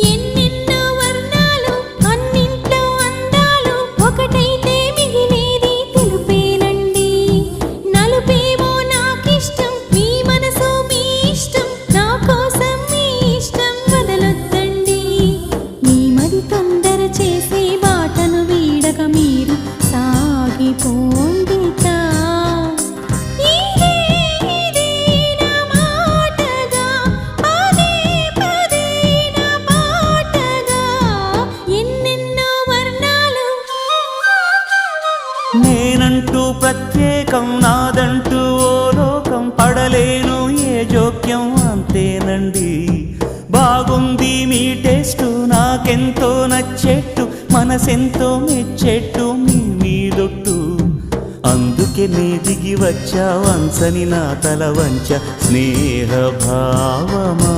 ఎన్నెన్నో వర్ణాలు అన్నింట్లో అందాలు ఒకటైతే మిగిలేది తెలుపేనండి. నలుపేమో నాకిష్టం, మీ మనసు మీ ఇష్టం, నా కోసం మీ ఇష్టం వదలొద్దండి. మీ మరి తొందర చేసే బాటను వీడక మీరు సాగిపోండితా. నేనంటూ ప్రత్యేకం, నాదంటూ ఓ లోకం, పడలేను ఏ జోక్యం అంతేనండి. బాగుంది మీ టేస్టు, నాకెంతో నచ్చేట్టు, మనసెంతో మెచ్చేట్టు మీ మీదొట్టు. అందుకే నే దిగి వచ్చా వంచని నా తల వంచ స్నేహ భావమా.